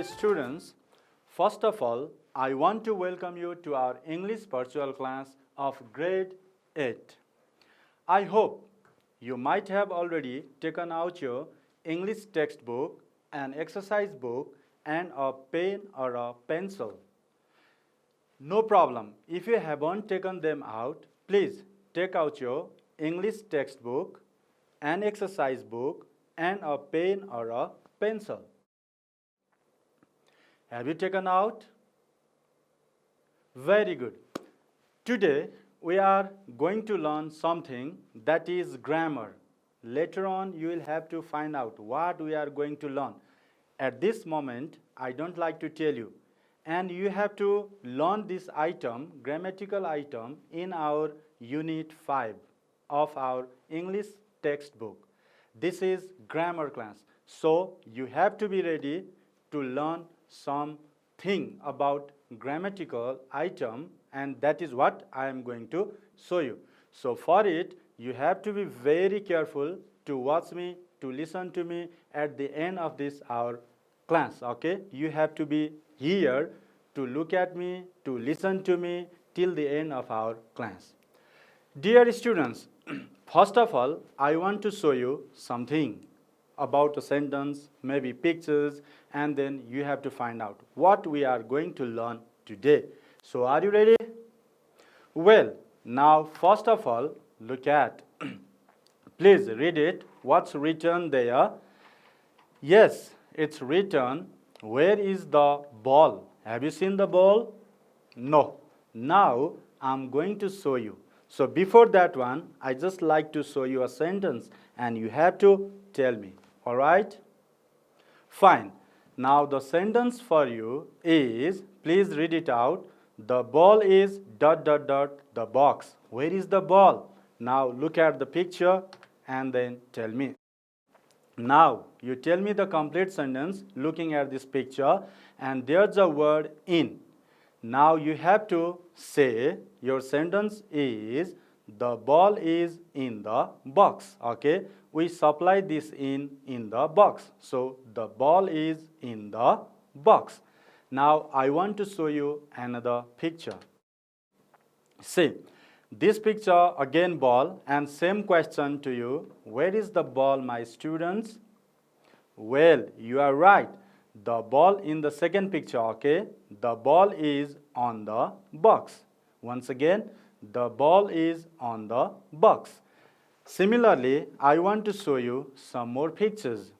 students, first of all, I want to welcome you to our English virtual class of grade 8. I hope you might have already taken out your English textbook, an exercise book, and a pen or a pencil. No problem. If you haven't taken them out, please take out your English textbook, an exercise book, and a pen or a pencil. Have you taken out? Very good. Today, we are going to learn something that is grammar. Later on, you will have to find out what we are going to learn. At this moment, I don't like to tell you. And you have to learn this item, grammatical item, in our Unit 5 of our English textbook. This is grammar class. So, you have to be ready to learn something about grammatical item, and that is what I am going to show you. So for it, you have to be very careful to watch me, to listen to me at the end of this our class, okay? You have to be here to look at me, to listen to me till the end of our class. Dear students, first of all, I want to show you something about a sentence, maybe pictures, and then you have to find out what we are going to learn today. So are you ready? Well, now first of all, look at, please read it, what's written there. Yes, it's written, where is the ball? Have you seen the ball? No. Now I'm going to show you. So before that one, I just like to show you a sentence and you have to tell me. All right? Fine. Now the sentence for you is, please read it out. The ball is ... the box. Where is the ball? Now look at the picture and then tell me. Now you tell me the complete sentence looking at this picture, and there's a word in. Now you have to say your sentence is the ball is in the box. Okay? We supply this in the box. So the ball is in the box. Now I want to show you another picture. See, this picture again ball, and same question to you. Where is the ball, my students? Well, you are right. The ball in the second picture, okay? The ball is on the box. Once again, the ball is on the box. Similarly, I want to show you some more pictures.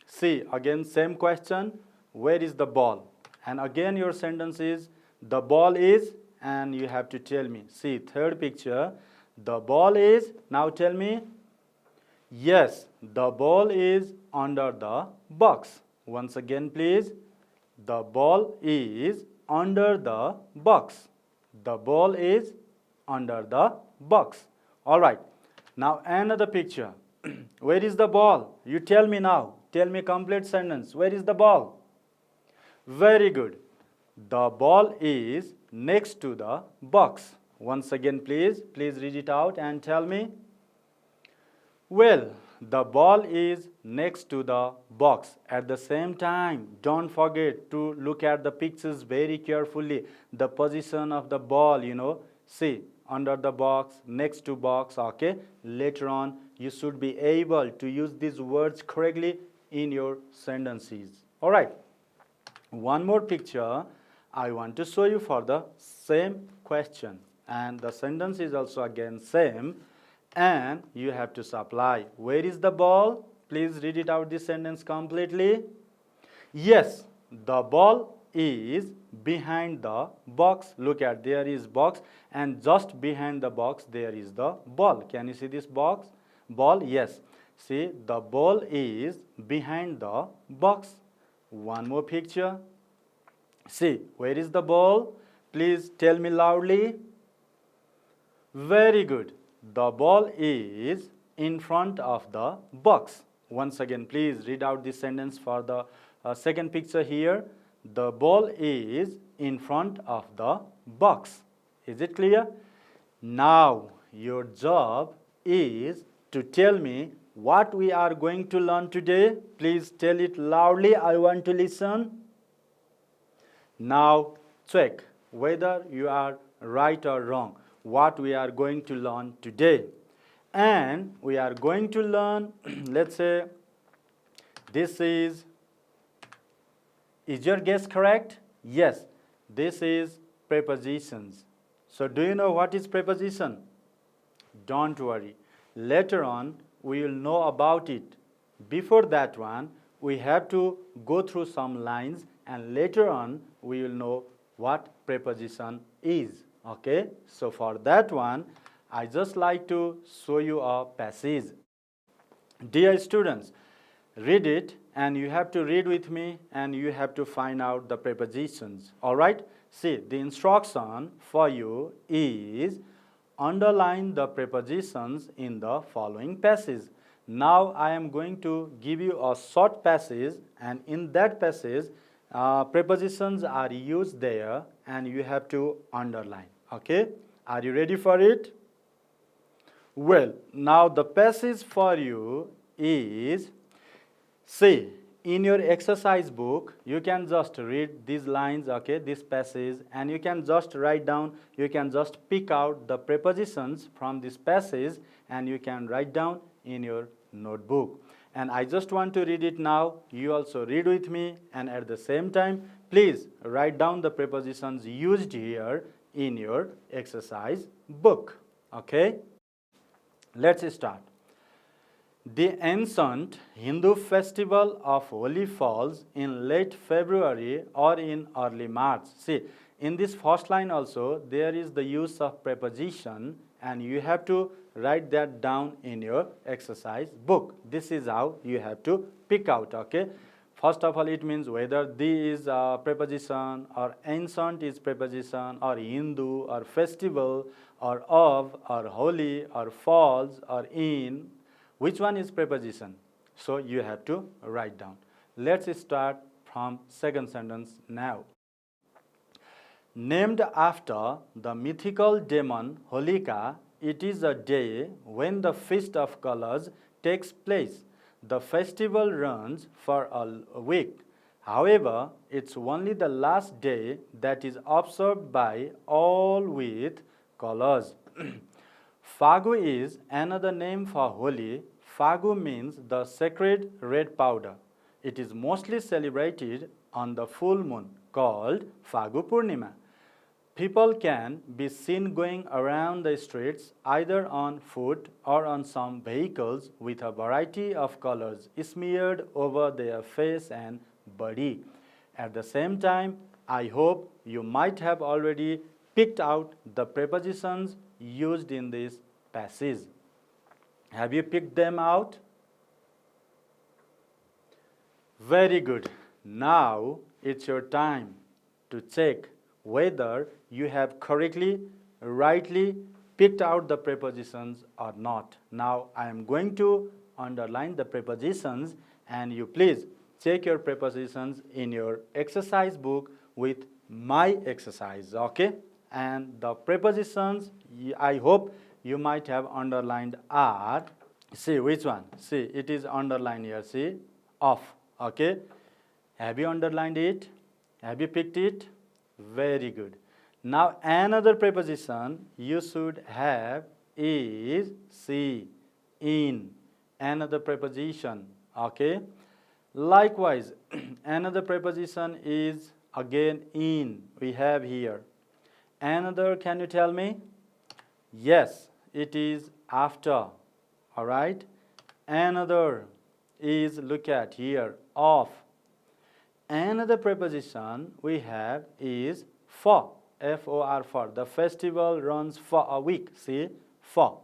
See, again, same question. Where is the ball? And again, your sentence is, the ball is, and you have to tell me. See, third picture, the ball is, now tell me. Yes, the ball is under the box. Once again, please. The ball is under the box. The ball is under the box. All right. Now another picture. Where is the ball? You tell me now. Tell me complete sentence. Where is the ball? Very good. The ball is next to the box. Once again, please read it out and tell me. Well, the ball is next to the box. At the same time, don't forget to look at the pictures very carefully. The position of the ball, see, under the box, next to box, okay? Later on, you should be able to use these words correctly in your sentences. All right. One more picture I want to show you for the same question. And the sentence is also again same. And you have to supply. Where is the ball? Please read it out this sentence completely. Yes, the ball is behind the box. Look at, there is box, and just behind the box there is the ball. Can you see this box? Ball? Yes. See, the ball is behind the box. One more picture. See, where is the ball? Please tell me loudly. Very good. The ball is in front of the box. Once again, please read out this sentence for the second picture here. The ball is in front of the box. Is it clear? Now, your job is to tell me what we are going to learn today. Please tell it loudly. I want to listen. Now check whether you are right or wrong what we are going to learn today. And we are going to learn, let's say, this is your guess correct? Yes, this is prepositions. So do you know what is preposition? Don't worry. Later on, we will know about it. Before that one, we have to go through some lines and later on, we will know what preposition is. Okay? So for that one, I just like to show you a passage. Dear students, read it and you have to read with me and you have to find out the prepositions. Alright? See, the instruction for you is underline the prepositions in the following passage. Now I am going to give you a short passage and in that passage prepositions are used there and you have to underline. Okay? Are you ready for it? Well, now the passage for you is, see, in your exercise book, you can just read these lines, okay, this passage, and you can just write down, you can just pick out the prepositions from this passage, and you can write down in your notebook. And I just want to read it now. You also read with me, and at the same time, please write down the prepositions used here in your exercise book, okay? Let's start. The ancient Hindu festival of Holi falls in late February or in early March. See, in this first line also, there is the use of preposition and you have to write that down in your exercise book. This is how you have to pick out, okay? First of all, it means whether the is a preposition or ancient is preposition or Hindu or festival or of or holy or falls or in. Which one is preposition? So you have to write down. Let's start from second sentence now. Named after the mythical demon Holika, it is a day when the Feast of Colors takes place. The festival runs for a week. However, it's only the last day that is observed by all with colors. Fagu is another name for Holi. Fagu means the sacred red powder. It is mostly celebrated on the full moon called Fagu Purnima. People can be seen going around the streets either on foot or on some vehicles with a variety of colors smeared over their face and body. At the same time, I hope you might have already picked out the prepositions used in this passage. Have you picked them out? Very good. Now it's your time to check whether you have correctly, rightly picked out the prepositions or not. Now I am going to underline the prepositions and you please check your prepositions in your exercise book with my exercise, okay? And the prepositions I hope you might have underlined are, see which one? See, it is underlined here, see, of, okay? Have you underlined it? Have you picked it? Very good. Now another preposition you should have is see, in, another preposition, okay? Likewise, another preposition is again in, we have here. Another, can you tell me? Yes, it is after, all right? Another is, look at here, of. Another preposition we have is for, F-O-R, for. The festival runs for a week, see, for.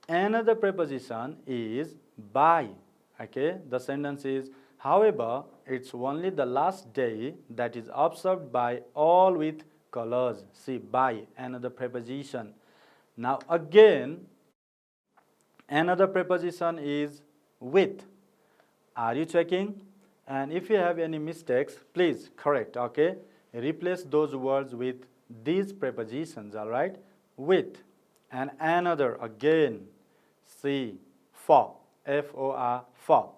Another preposition is by, okay? The sentence is, however, it's only the last day that is observed by all with colors. See, by, another preposition. Now again, another preposition is with. Are you checking? And if you have any mistakes, please correct, okay? Replace those words with these prepositions, all right? With. And another, again, see, for, F-O-R, for.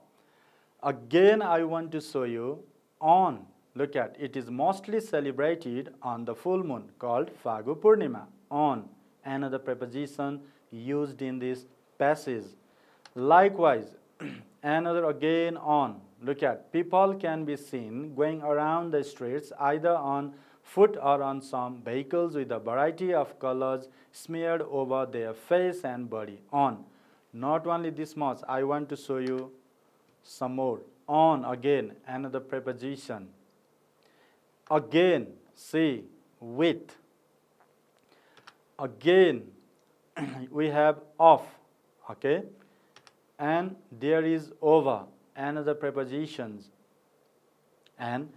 Again, I want to show you on. look at, it is mostly celebrated on the full moon called Phagu Purnima. On, another preposition used in this passage. Likewise, another again on, look at, people can be seen going around the streets either on foot or on some vehicles with a variety of colors smeared over their face and body. On, not only this much, I want to show you some more. On, again, another preposition. Again, see, with. Again, we have of, okay, and there is over, another prepositions. And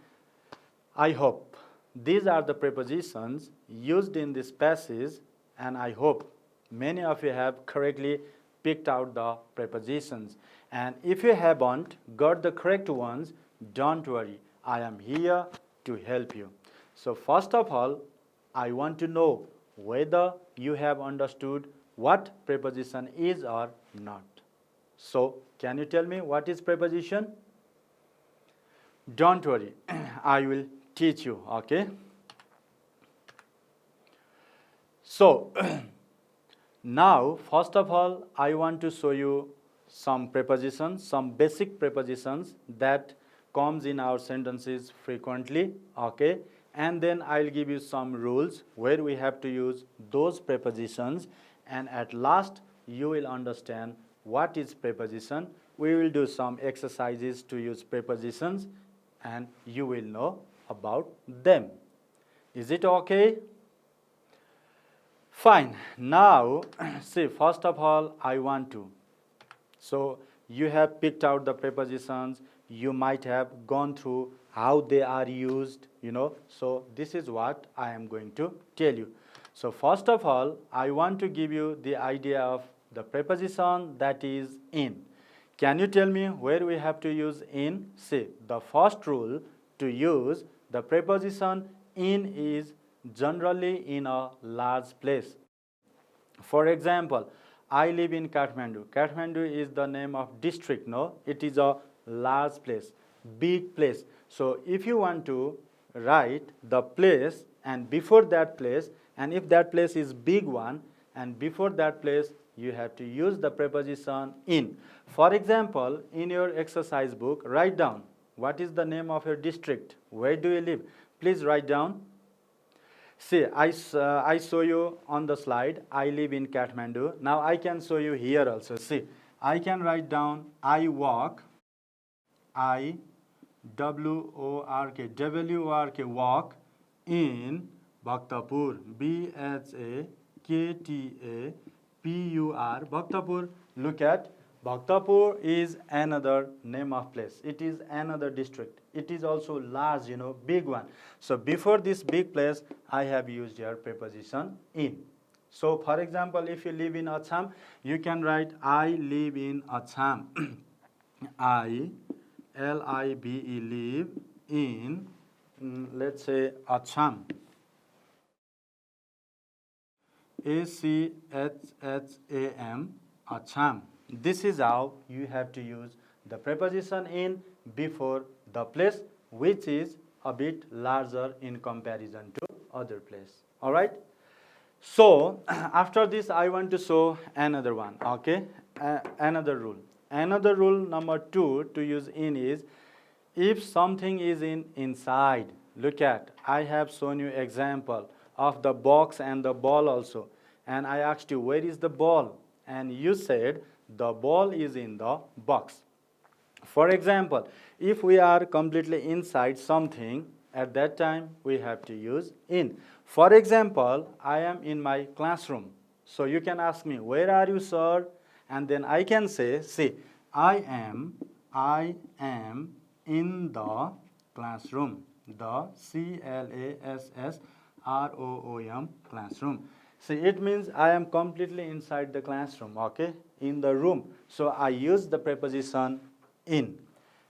I hope these are the prepositions used in this passage, and I hope many of you have correctly picked out the prepositions. And if you haven't got the correct ones, don't worry, I am here to help you. So first of all, I want to know whether you have understood what preposition is or not. So can you tell me what is preposition? Don't worry, I will teach you, okay? So now first of all, I want to show you some prepositions, some basic prepositions that comes in our sentences frequently, okay? And then I'll give you some rules where we have to use those prepositions, and at last you will understand what is preposition. We will do some exercises to use prepositions and you will know about them. Is it okay? Fine. Now, see, first of all, I want to. So you have picked out the prepositions. You might have gone through how they are used, you know. So this is what I am going to tell you. So first of all, I want to give you the idea of the preposition that is in. Can you tell me where we have to use in? See, the first rule to use the preposition in is generally in a large place. For example, I live in Kathmandu. Kathmandu is the name of district, no? It is a large place, big place. So if you want to write the place and before that place, and if that place is big one, and before that place you have to use the preposition in. For example, in your exercise book, write down what is the name of your district, where do you live? Please write down. See, I show you on the slide, I live in Kathmandu. Now I can show you here also. See, I can write down I walk, I-W-O-R-K, W-O-R-K, walk in Bhaktapur, B-H-A-K-T-A-P-U-R, Bhaktapur. Look at, Bhaktapur is another name of place. It is another district. It is also large, you know, big one. So before this big place, I have used your preposition in. So for example, if you live in Assam, you can write I live in Assam. I-L-I-V-E, live in, let's say, Assam. A-C-H-H-A-M, Assam. This is how you have to use the preposition in before the place, which is a bit larger in comparison to other place. All right? So after this, I want to show another one, okay? Another rule. Another rule number 2 to use in is if something is inside. Look at, I have shown you example of the box and the ball also. And I asked you, where is the ball? And you said, the ball is in the box. For example, if we are completely inside something, at that time we have to use in. For example, I am in my classroom. So you can ask me, where are you, sir? And then I can say, see, I am in the classroom. The C-L-A-S-S-R-O-O-M, classroom. See, it means I am completely inside the classroom, okay, in the room. So I use the preposition in.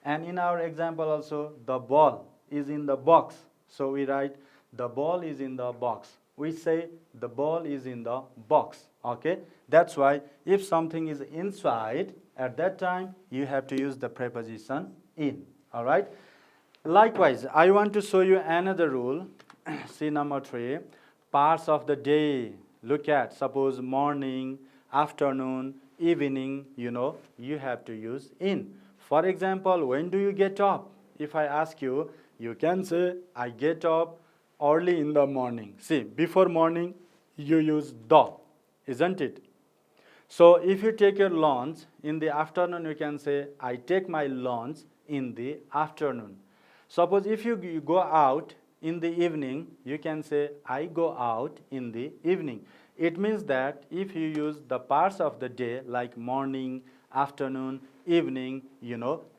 And in our example also, the ball is in the box. So we write, the ball is in the box. We say, the ball is in the box, okay. That's why if something is inside, at that time, you have to use the preposition in, all right. Likewise, I want to show you another rule. See number 3, parts of the day. Look at, suppose morning, afternoon, evening, you have to use in. For example, when do you get up? If I ask you, you can say, I get up early in the morning. See, before morning, you use the, isn't it? So if you take your lunch in the afternoon, you can say, I take my lunch in the afternoon. Suppose if you go out in the evening, you can say, I go out in the evening. It means that if you use the parts of the day like morning, afternoon, evening,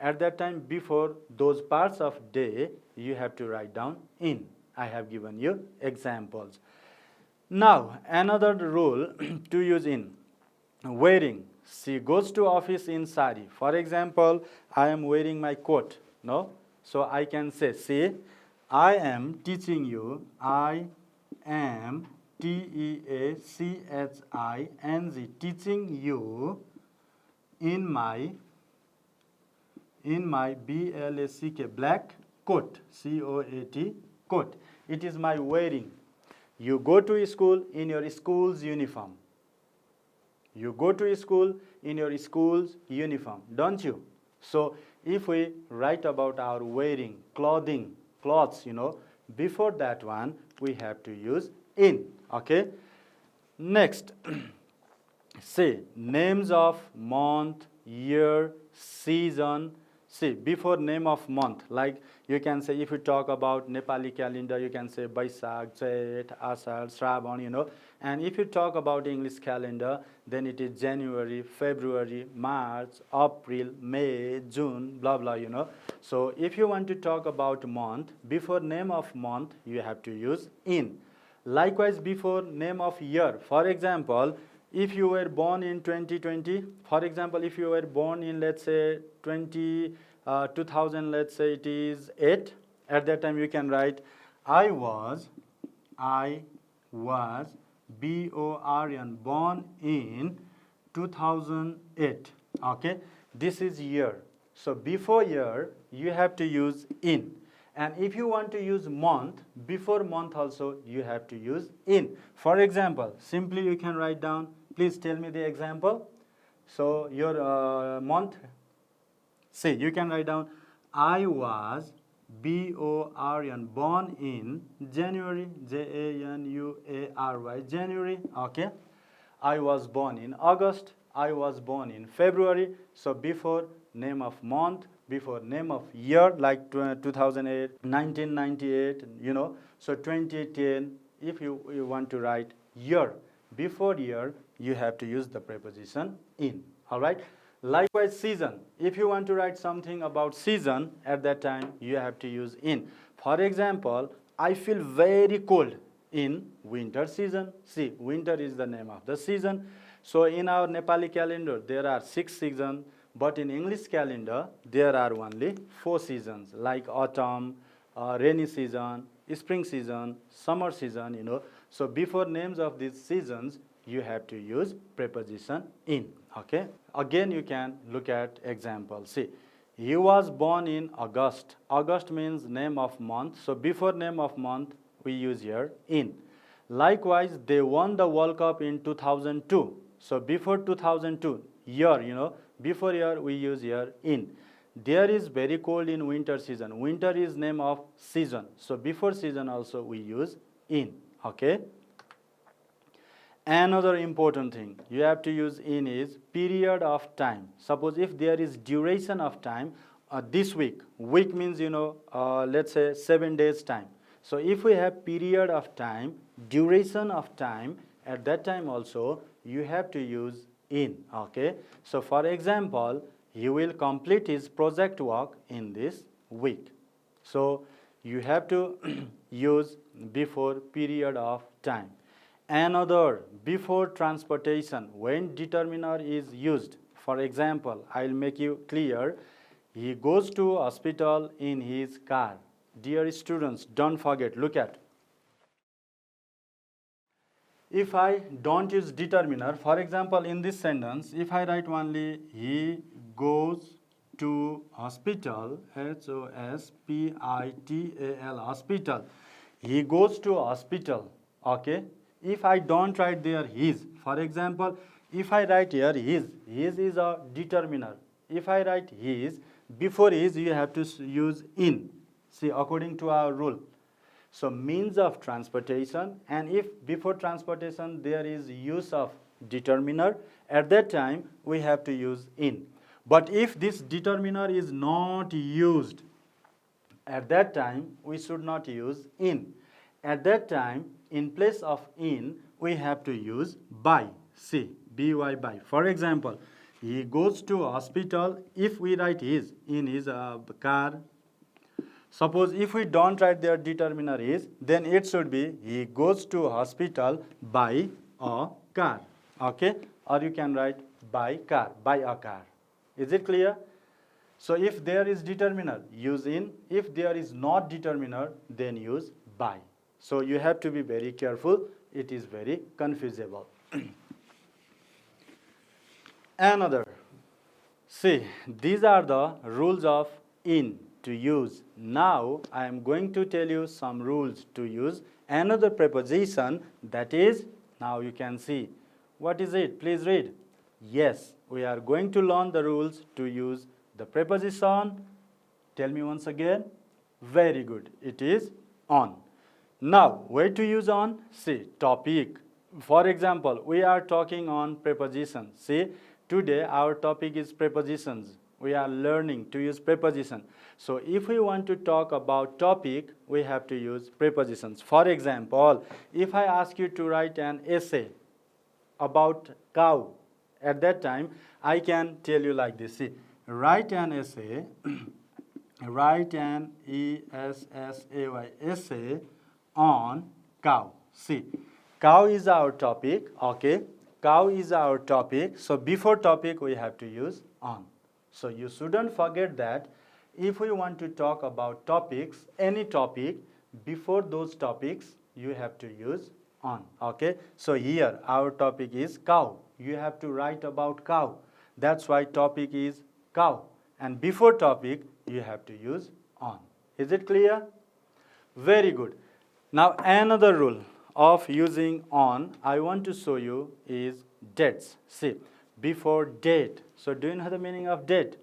at that time before those parts of day, you have to write down in. I have given you examples. Now, another rule to use in. Wearing. She goes to office in sari. For example, I am wearing my coat. No? So I can say, see, I am teaching you. I am teaching, teaching you in my black, black coat, COAT, coat. It is my wearing. You go to school in your school's uniform. You go to school in your school's uniform, don't you? So if we write about our wearing, clothes, before that one, we have to use in, okay? Next, say names of month, year, season. See, before name of month, like you can say, if you talk about Nepali calendar, you can say Baisakh, Chet, Asar, Shravan, and if you talk about English calendar, then it is January, February, March, April, May, June, blah, blah, So if you want to talk about month, before name of month, you have to use in. Likewise, before name of year, for example, if you were born in 2020, for example, if you were born in, let's say, 2000, let's say it is 8, at that time you can write, I was, B-O-R-N, born in 2008, okay? This is year. So before year, you have to use in. And if you want to use month, before month also, you have to use in. For example, simply you can write down, please tell me the example. So your month, see, you can write down, I was, B-O-R-N, born in January, January, January, okay? I was born in August, I was born in February. So before name of month, before name of year, like 2008, 1998, so 2010, if you want to write year, before year, you have to use the preposition in, all right? Likewise, season. If you want to write something about season, at that time, you have to use in. For example, I feel very cold in winter season. See, winter is the name of the season. So in our Nepali calendar, there are 6 seasons. But in English calendar, there are only 4 seasons, like autumn, rainy season, spring season, summer season, So before names of these seasons, you have to use preposition in, okay? Again, you can look at example. See, he was born in August. August means name of month. So before name of month, we use here in. Likewise, they won the World Cup in 2002. So before 2002, year, before year, we use here in. There is very cold in winter season. Winter is name of season. So before season also we use in, okay? Another important thing you have to use in is period of time. Suppose if there is duration of time, this week means, let's say 7 days time. So if we have period of time, duration of time, at that time also you have to use in, okay? So for example, he will complete his project work in this week. So you have to use before period of time. Another, before transportation, when determiner is used. For example, I'll make you clear. He goes to hospital in his car. Dear students, don't forget, look at. If I don't use determiner, for example, in this sentence, if I write only he goes to hospital, Hospital, hospital. He goes to hospital, okay? If I don't write there his, for example, if I write here his is a determiner. If I write his, before his you have to use in. See, according to our rule. So means of transportation, and if before transportation there is use of determiner, at that time we have to use in. But if this determiner is not used, at that time we should not use in. At that time, in place of in, we have to use by. See, by by. For example, he goes to hospital. If we write his in his car, suppose if we don't write their determiner is, then it should be he goes to hospital by a car. Okay? Or you can write by car, by a car. Is it clear? So if there is determiner, use in. If there is not determiner, then use by. So you have to be very careful. It is very confusable. Another. See, these are the rules of in to use. Now I am going to tell you some rules to use another preposition, that is, now you can see. What is it? Please read. Yes, we are going to learn the rules to use the preposition. Tell me once again. Very good. It is on. Now, where to use on? See, topic. For example, we are talking on prepositions. See, today our topic is prepositions. We are learning to use preposition. So if we want to talk about topic, we have to use prepositions. For example, if I ask you to write an essay about cow, at that time I can tell you like this. See, write an essay, write an essay, essay on cow. See, cow is our topic, okay? Cow is our topic. So before topic we have to use on. So you shouldn't forget that if we want to talk about topics, any topic, before those topics you have to use on, okay? So here our topic is cow. You have to write about cow. That's why topic is cow. And before topic you have to use on. Is it clear? Very good. Now another rule of using on I want to show you is dates. See, before date. So do you know the meaning of date?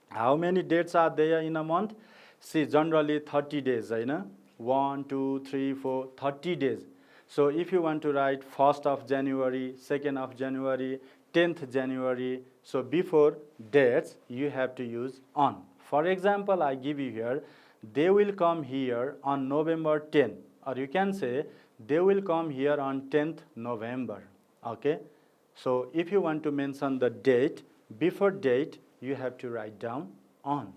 How many dates are there in a month? See, generally 30 days, you know? 1, 2, 3, 4, 30 days. So if you want to write 1st of January, 2nd of January, 10th January, so before dates you have to use on. For example, I give you here, they will come here on November 10, or you can say they will come here on 10th November, okay? So if you want to mention the date, before date you have to write down on.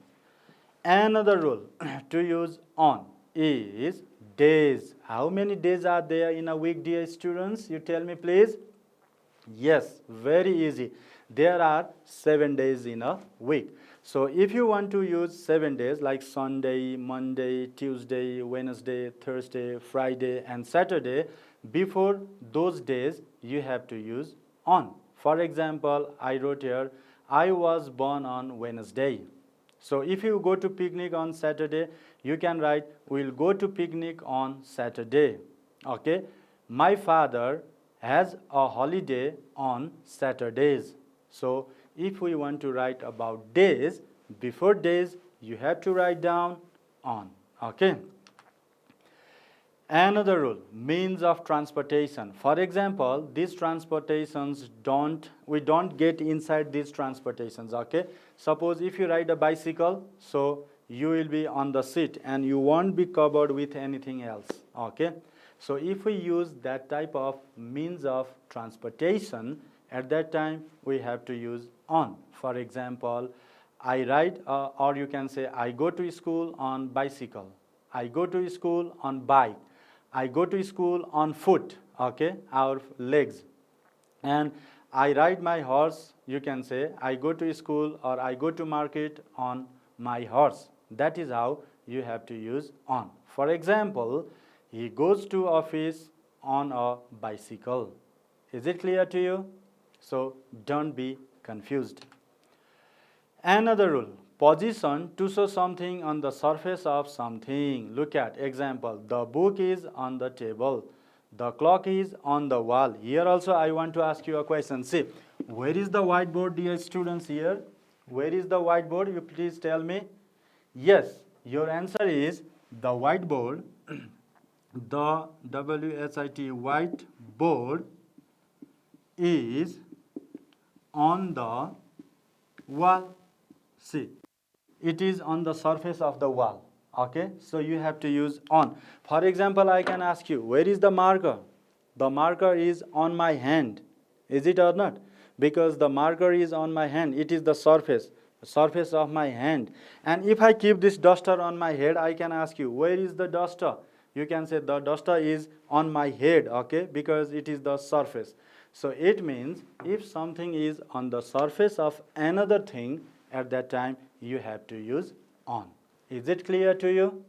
Another rule to use on is days. How many days are there in a week, dear students? You tell me please. Yes, very easy. There are 7 days in a week. So if you want to use 7 days like Sunday, Monday, Tuesday, Wednesday, Thursday, Friday and Saturday, before those days you have to use on. For example, I wrote here, I was born on Wednesday. So if you go to picnic on Saturday, you can write, we'll go to picnic on Saturday. Okay? My father has a holiday on Saturdays. So if we want to write about days, before days, you have to write down on. Okay? Another rule, means of transportation. For example, these transportations we don't get inside these transportations, okay? Suppose if you ride a bicycle, so you will be on the seat and you won't be covered with anything else, okay? So if we use that type of means of transportation, at that time we have to use on. For example, I ride, or you can say, I go to school on bicycle. I go to school on bike. I go to school on foot, okay, our legs. And I ride my horse, you can say, I go to school or I go to market on my horse. That is how you have to use on. For example, he goes to office on a bicycle. Is it clear to you? So don't be confused. Another rule, position to show something on the surface of something. Look at example. The book is on the table. The clock is on the wall. Here also I want to ask you a question. See, where is the whiteboard, dear students here? Where is the whiteboard? You please tell me. Yes, your answer is the whiteboard. The WHIT whiteboard is on the wall. See, it is on the surface of the wall. Okay, so you have to use on. For example, I can ask you, where is the marker? The marker is on my hand. Is it or not? Because the marker is on my hand. It is the surface of my hand. And if I keep this duster on my head, I can ask you, where is the duster? You can say the duster is on my head, okay, because it is the surface. So it means if something is on the surface of another thing, at that time you have to use on. Is it clear to you?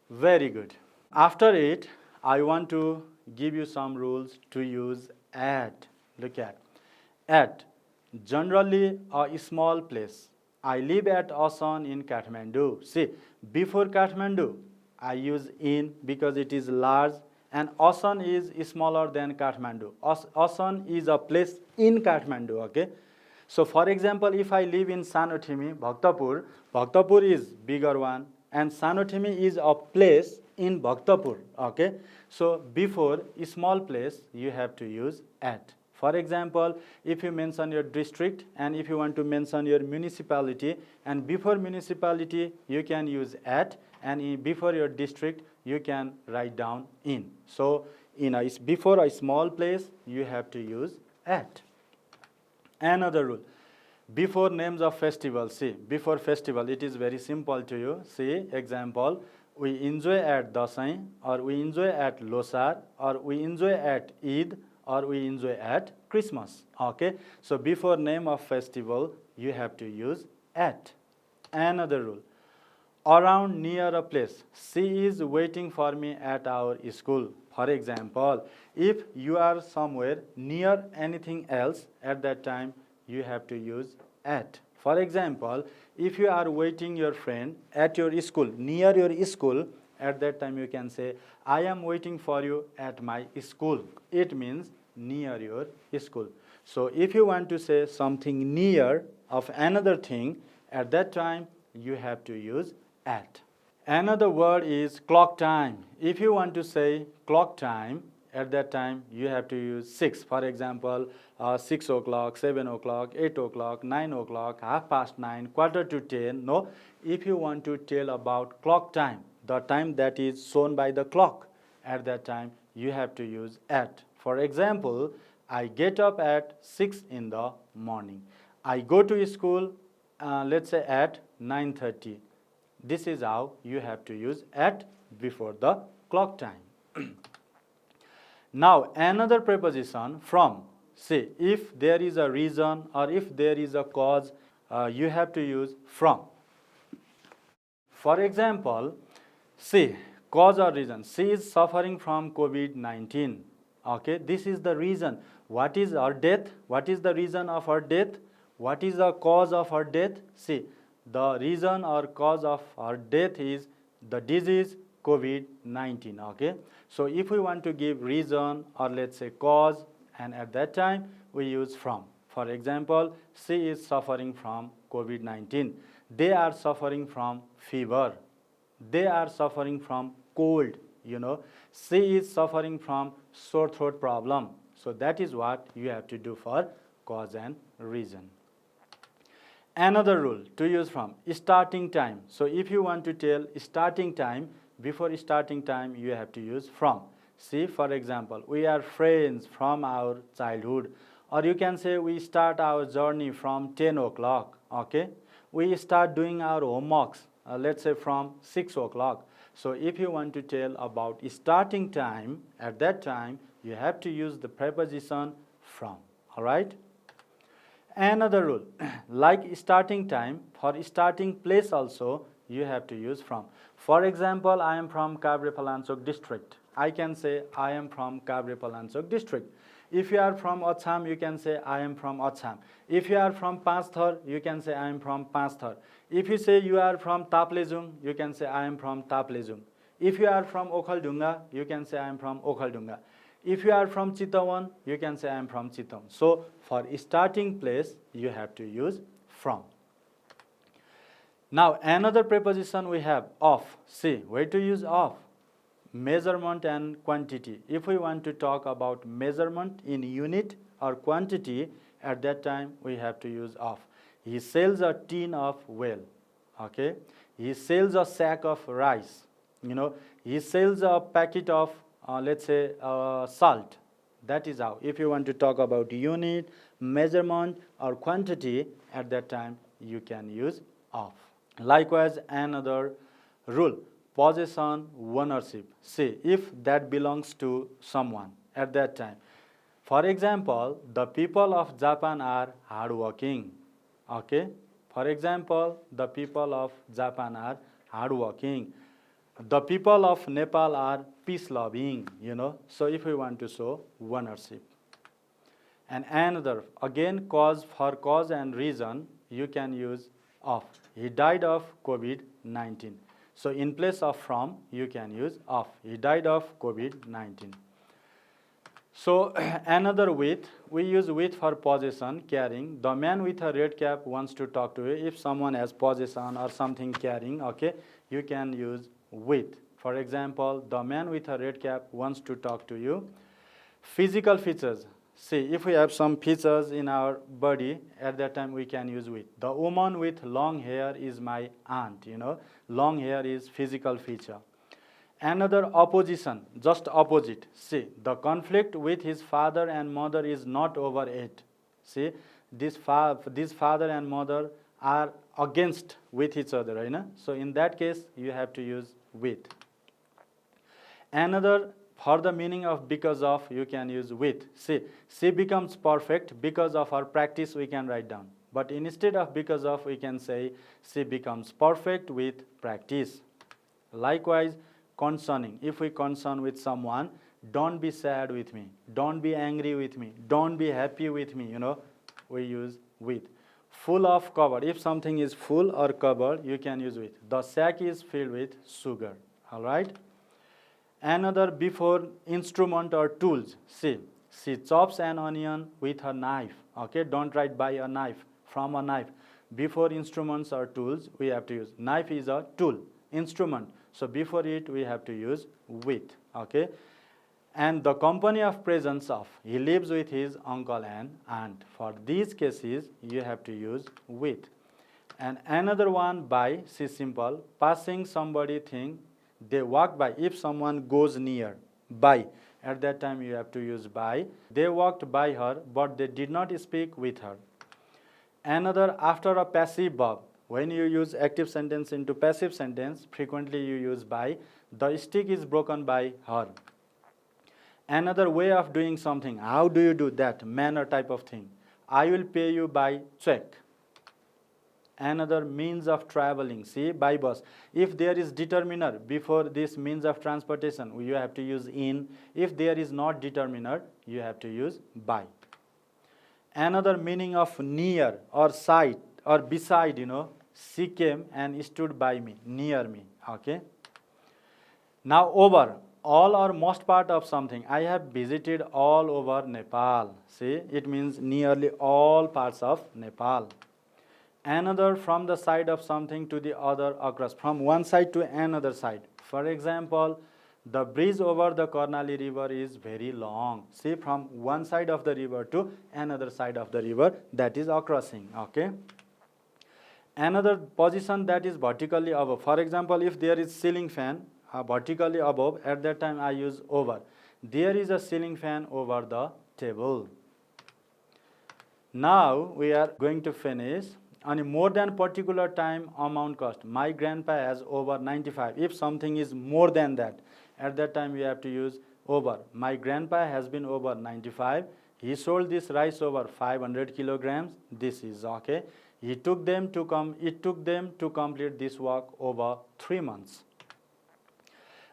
Very good. After it, I want to give you some rules to use at. Look at. Generally a small place. I live at Asan in Kathmandu. See, before Kathmandu, I use in because it is large, and Asan is smaller than Kathmandu. Asan is a place in Kathmandu, okay? So for example, if I live in Sanothimi, Bhaktapur is bigger one, and Sanothimi is a place in Bhaktapur, okay? So before a small place, you have to use at. For example, if you mention your district and if you want to mention your municipality, and before municipality you can use at, and before your district you can write down in. So before a small place you have to use at. Another rule, before names of festivals. See, before festival it is very simple to you. See, example, we enjoy at Dasai, or we enjoy at Losar, or we enjoy at Eid, or we enjoy at Christmas. Okay, so before name of festival you have to use at. Another rule, around near a place. She is waiting for me at our school. For example, if you are somewhere near anything else, at that time you have to use at. For example, if you are waiting your friend at your school, near your school, at that time you can say, I am waiting for you at my school. It means near your school. So if you want to say something near of another thing, at that time you have to use at. Another word is clock time. If you want to say clock time, at that time you have to use 6. For example, 6 o'clock, 7 o'clock, 8 o'clock, 9 o'clock, 9:30, 9:45. No, if you want to tell about clock time, the time that is shown by the clock, at that time you have to use at. For example, I get up at 6 in the morning. I go to school, let's say at 9:30. This is how you have to use at before the clock time. Now another preposition, from. See, if there is a reason or if there is a cause, you have to use from. For example, see, cause or reason. She is suffering from COVID-19. Okay, this is the reason. What is her death? What is the reason of her death? What is the cause of her death? See, the reason or cause of her death is the disease COVID-19. Okay, so if we want to give reason or let's say cause, and at that time we use from. For example, she is suffering from COVID-19. They are suffering from fever. They are suffering from cold. She is suffering from sore throat problem. So that is what you have to do for cause and reason. Another rule to use from, starting time. So if you want to tell starting time, before starting time you have to use from. See, for example, we are friends from our childhood, or you can say we start our journey from 10 o'clock. Okay, we start doing our homeworks, let's say from 6 o'clock. So if you want to tell about starting time, at that time you have to use the preposition from. All right. Another rule, like starting time, for starting place also you have to use from. For example, I am from Kabre Palansok district. I can say I am from Kabre Palansok district. If you are from Acham, you can say I am from Acham. If you are from Panchthar, you can say I am from Panchthar. If you say you are from Taplejung, you can say I am from Taplejung. If you are from Okhaldunga, you can say I am from Okhaldunga. If you are from Chitawan, you can say I am from Chitawan. So for starting place, you have to use from. Now another preposition we have of. See, where to use of? Measurement and quantity. If we want to talk about measurement in unit or quantity, at that time we have to use of. He sells a tin of oil. Okay. He sells a sack of rice. He sells a packet of let's say salt. That is how. If you want to talk about unit, measurement or quantity, at that time you can use of. Likewise, another rule, possession, ownership. See, if that belongs to someone at that time. For example, the people of Japan are hardworking. Okay. For example, the people of Japan are hardworking. The people of Nepal are peace-loving, So if we want to show ownership. And another, again, cause, for cause and reason, you can use of. He died of COVID-19. So in place of from, you can use of. He died of COVID-19. So another with, we use with for possession, carrying. The man with a red cap wants to talk to you. If someone has possession or something carrying, okay, you can use with. For example, the man with a red cap wants to talk to you. Physical features. See, if we have some features in our body, at that time we can use with. The woman with long hair is my aunt, Long hair is physical feature. Another opposition, just opposite. See, the conflict with his father and mother is not over yet. See, this father and mother are against with each other, right? So in that case, you have to use with. Another, for the meaning of because of, you can use with. See, she becomes perfect because of her practice, we can write down. But instead of because of, we can say she becomes perfect with practice. Likewise, concerning. If we concern with someone, don't be sad with me, don't be angry with me, don't be happy with me, we use with. Full of, covered. If something is full or covered, you can use with. The sack is filled with sugar. All right. Another, before, instrument or tools. See, she chops an onion with her knife. Okay, don't write by a knife, from a knife. Before instruments or tools, we have to use. Knife is a tool, instrument. So before it, we have to use with. Okay. And the company of presence of. He lives with his uncle and aunt. For these cases, you have to use with. And another one, by. See, simple. Passing somebody thing, they walk by. If someone goes near, by. At that time, you have to use by. They walked by her, but they did not speak with her. Another, after a passive verb. When you use active sentence into passive sentence, frequently you use by. The stick is broken by her. Another way of doing something. How do you do that? Manner type of thing. I will pay you by check. Another, means of traveling. See, by bus. If there is determiner before this means of transportation, you have to use in. If there is not determiner, you have to use by. Another meaning of near or side or beside, she came and stood by me, near me. Okay. Now over, all or most part of something. I have visited all over Nepal. See, it means nearly all parts of Nepal. Another, from the side of something to the other, across. From one side to another side. For example, the bridge over the Karnali River is very long. See, from one side of the river to another side of the river, that is a crossing. Okay. Another, position that is vertically above. For example, if there is ceiling fan vertically above, at that time I use over. There is a ceiling fan over the table. Now we are going to finish. On a more than particular time, amount, cost. My grandpa has over 95. If something is more than that, at that time we have to use over. My grandpa has been over 95. He sold this rice over 500 kilograms. This is okay. It took them to complete this work over 3 months.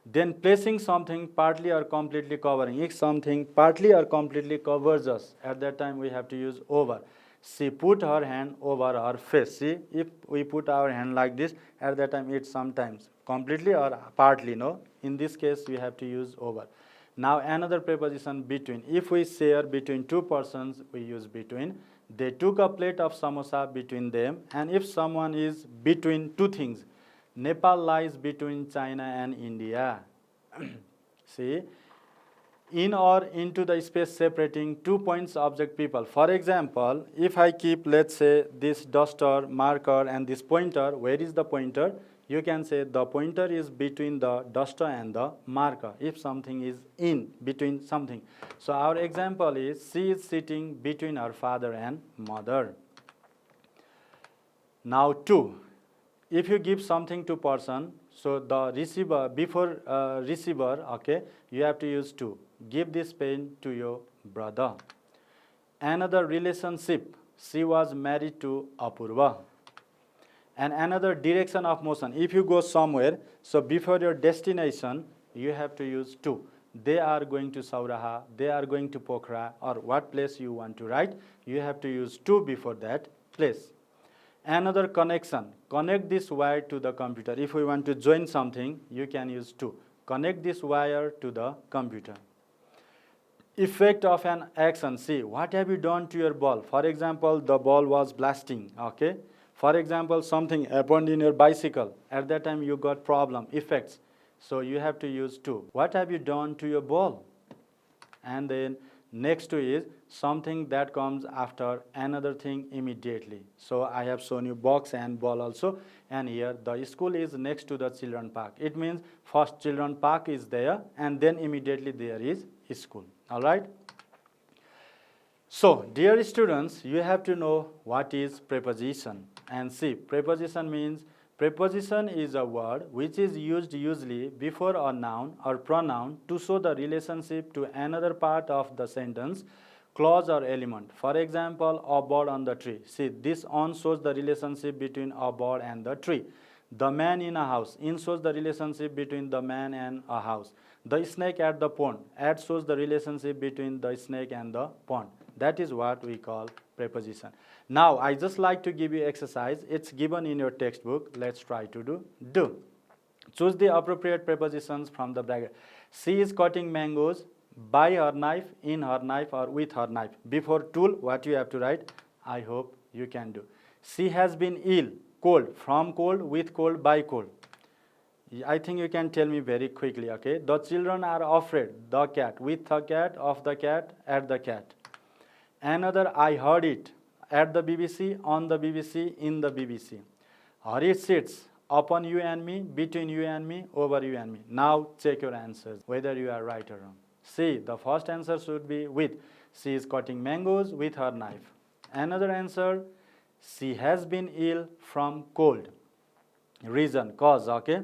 Then placing something partly or completely covering. If something partly or completely covers us, at that time we have to use over. She put her hand over her face. See, if we put our hand like this, at that time it's sometimes completely or partly, no? In this case, we have to use over. Now another preposition between. If we share between two persons, we use between. They took a plate of samosa between them. And if someone is between two things, Nepal lies between China and India. See, in or into the space separating two points object people. For example, if I keep, let's say, this duster, marker and this pointer, where is the pointer? You can say the pointer is between the duster and the marker if something is in between something. So our example is she is sitting between her father and mother. Now 2. If you give something to person, so the receiver, before receiver, okay, you have to use to. Give this pen to your brother. Another relationship, she was married to Apurva. And another direction of motion, if you go somewhere, so before your destination, you have to use to. They are going to Sauraha, they are going to Pokhara, or what place you want to write, you have to use to before that place. Another connection, connect this wire to the computer. If we want to join something, you can use to. Connect this wire to the computer. Effect of an action, see, what have you done to your ball? For example, the ball was blasting, okay? For example, something happened in your bicycle. At that time, you got problem, effects. So you have to use to. What have you done to your ball? And then next to is something that comes after another thing immediately. So I have shown you box and ball also. And here the school is next to the children park. It means first children park is there and then immediately there is school. All right. So dear students, you have to know what is preposition. And see, preposition means, preposition is a word which is used usually before a noun or pronoun to show the relationship to another part of the sentence, clause or element. For example, a bird on the tree. See, this on shows the relationship between a bird and the tree. The man in a house. In shows the relationship between the man and a house. The snake at the pond. At shows the relationship between the snake and the pond. That is what we call preposition. Now, I just like to give you exercise. It's given in your textbook. Let's try to do. Choose the appropriate prepositions from the bracket. She is cutting mangoes by her knife, in her knife, or with her knife. Before tool, what you have to write? I hope you can do. She has been ill, cold, from cold, with cold, by cold. I think you can tell me very quickly, okay? The children are afraid. The cat, with the cat, of the cat, at the cat. Another, I heard it. At the BBC, on the BBC, in the BBC. Or it sits upon you and me, between you and me, over you and me. Now check your answers, whether you are right or wrong. See, the first answer should be with. She is cutting mangoes with her knife. Another answer, she has been ill from cold. Reason, cause, okay?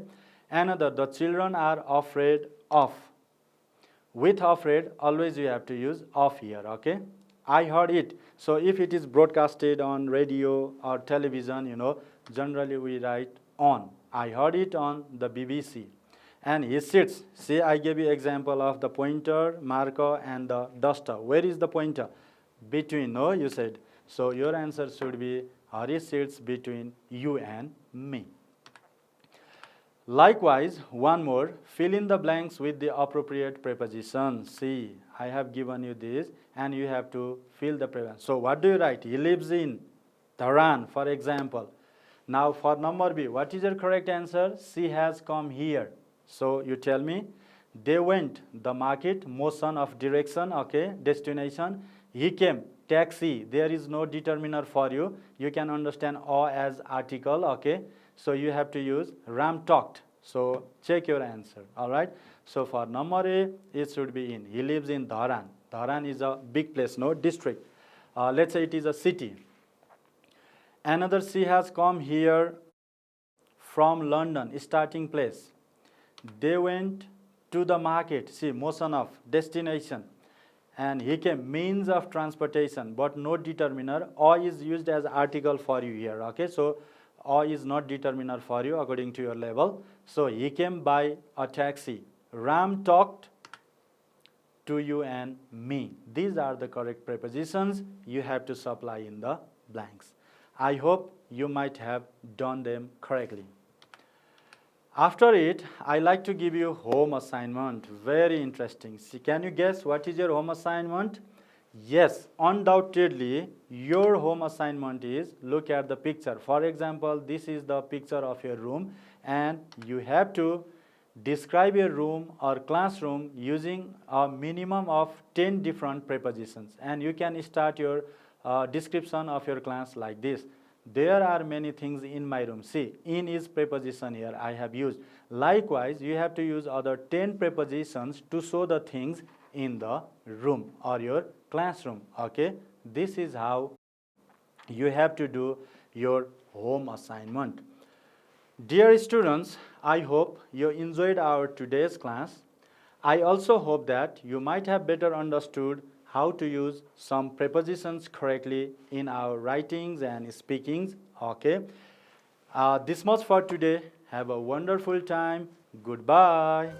Another, the children are afraid of. With afraid, always you have to use of here, okay? I heard it. So if it is broadcasted on radio or television, you know, generally we write on. I heard it on the BBC. And he sits. See, I gave you example of the pointer, marker, and the duster. Where is the pointer? Between, no, you said. So your answer should be, Hari sits between you and me. Likewise, one more, fill in the blanks with the appropriate preposition. See, I have given you this and you have to fill the preposition. So what do you write? He lives in Dharan, for example. Now for number B, what is your correct answer? She has come here. So you tell me, they went, the market, motion of direction, okay, destination. He came, taxi, there is no determiner for you. You can understand or as article, okay. So you have to use Ram talked. So check your answer, all right. So for number A, it should be in. He lives in Dharan. Dharan is a big place, no, district. Let's say it is a city. Another, she has come here from London, starting place. They went to the market, see, motion of destination. And he came, means of transportation, but no determiner. Or is used as article for you here, okay. So a is not determiner for you according to your level. So he came by a taxi. Ram talked to you and me. These are the correct prepositions. You have to supply in the blanks. I hope you might have done them correctly. After it, I like to give you home assignment. Very interesting. See, can you guess what is your home assignment? Yes, undoubtedly, your home assignment is look at the picture. For example, this is the picture of your room, and you have to describe your room or classroom using a minimum of 10 different prepositions. And you can start your description of your class like this. There are many things in my room. See, in is preposition here I have used. Likewise, you have to use other 10 prepositions to show the things in the room or your classroom. Okay, this is how you have to do your home assignment. Dear students, I hope you enjoyed our today's class. I also hope that you might have better understood how to use some prepositions correctly in our writings and speakings. Okay, this much for today. Have a wonderful time. Goodbye.